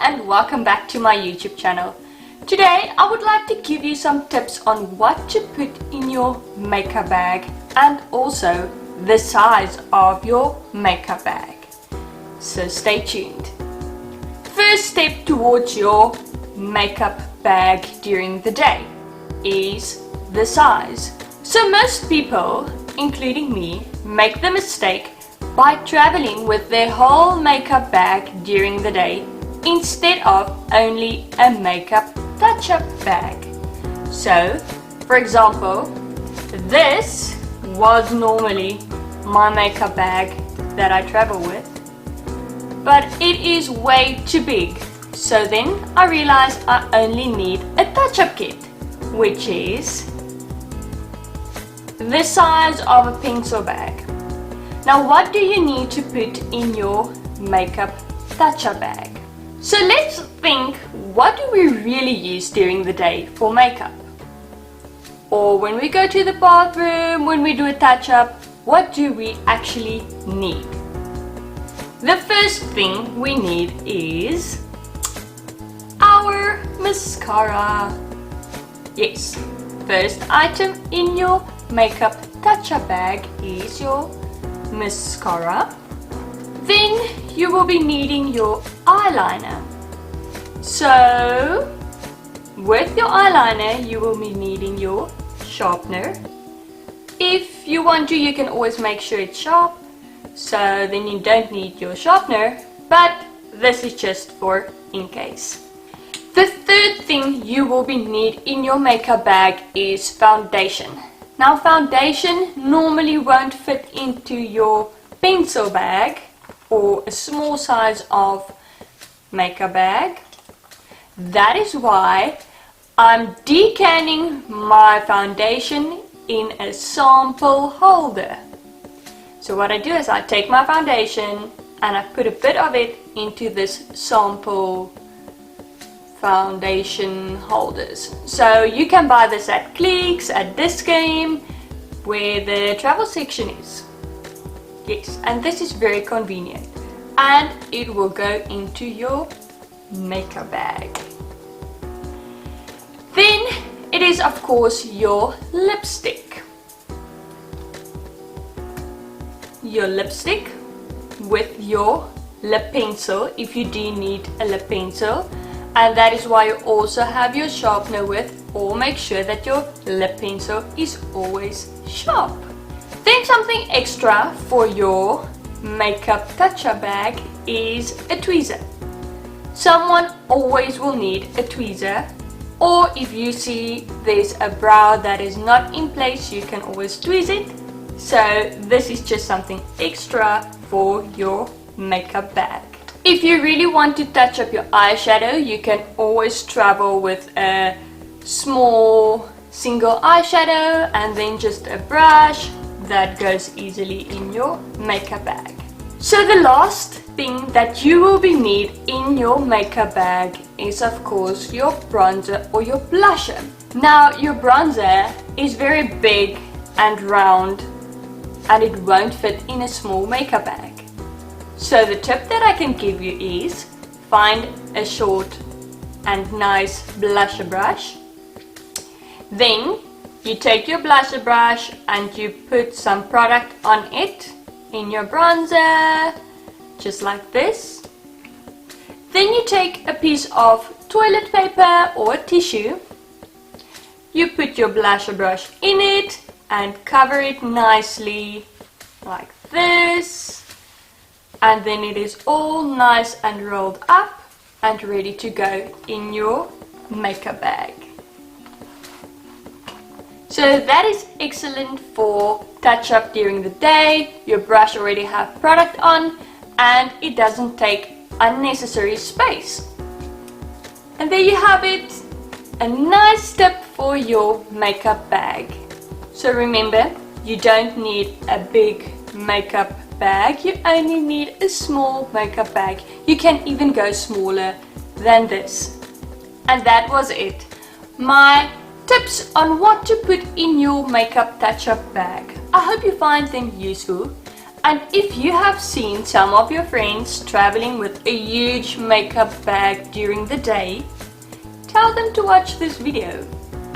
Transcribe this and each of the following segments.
and welcome back to my YouTube channel. Today I would like to give you some tips on what to put in your makeup bag and also the size of your makeup bag. So stay tuned. First step towards your makeup bag during the day is the size. So most people, including me, make the mistake by traveling with their whole makeup bag during the day instead of only a makeup touch-up bag. So, for example, this was normally my makeup bag that I travel with, but it is way too big. So then I realized I only need a touch-up kit, which is the size of a pencil bag. Now what do you need to put in your makeup touch-up bag? So let's think, what do we really use during the day for makeup? Or when we go to the bathroom, when we do a touch-up, what do we actually need? The first thing we need is our mascara. Yes, first item in your makeup touch-up bag is your mascara. Then you will be needing your eyeliner. So with your eyeliner you will be needing your sharpener. If you want to, you can always make sure it's sharp, so then you don't need your sharpener, but this is just for in case. The third thing you will be need in your makeup bag is foundation. Now foundation normally won't fit into your pencil bag or a small size of makeup bag. That is why I'm decanning my foundation in a sample holder. So what I do is I take my foundation and I put a bit of it into this sample foundation holders. So you can buy this at Cleeks, at Dis-Game, where the travel section is. Yes, and this is very convenient, and it will go into your makeup bag. Then it is of course your lipstick. Your lipstick with your lip pencil if you do need a lip pencil, and that is why you also have your sharpener with, or make sure that your lip pencil is always sharp. Then something extra for your makeup touch-up bag is a tweezer. Someone always will need a tweezer, or if you see there's a brow that is not in place, you can always tweeze it. So this is just something extra for your makeup bag. If you really want to touch up your eyeshadow, you can always travel with a small single eyeshadow and then just a brush that goes easily in your makeup bag. So the last thing that you will be need in your makeup bag is of course your bronzer or your blusher. Now your bronzer is very big and round and it won't fit in a small makeup bag. So the tip that I can give you is find a short and nice blusher brush. Then you take your blusher brush and you put some product on it in your bronzer, just like this. Then you take a piece of toilet paper or tissue. You put your blusher brush in it and cover it nicely like this. And then it is all nice and rolled up and ready to go in your makeup bag. So that is excellent for touch up during the day. Your brush already have product on and it doesn't take unnecessary space. And there you have it, a nice tip for your makeup bag. So remember, you don't need a big makeup bag, you only need a small makeup bag. You can even go smaller than this. And that was it. My tips on what to put in your makeup touch-up bag. I hope you find them useful, And if you have seen some of your friends traveling with a huge makeup bag during the day, tell them to watch this video.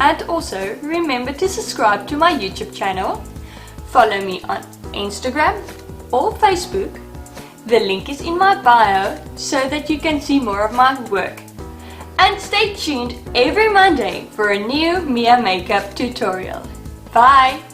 And also remember to subscribe to my YouTube channel, follow me on Instagram or Facebook. The link is in my bio so that you can see more of my work. And stay tuned every Monday for a new Mia makeup tutorial. Bye!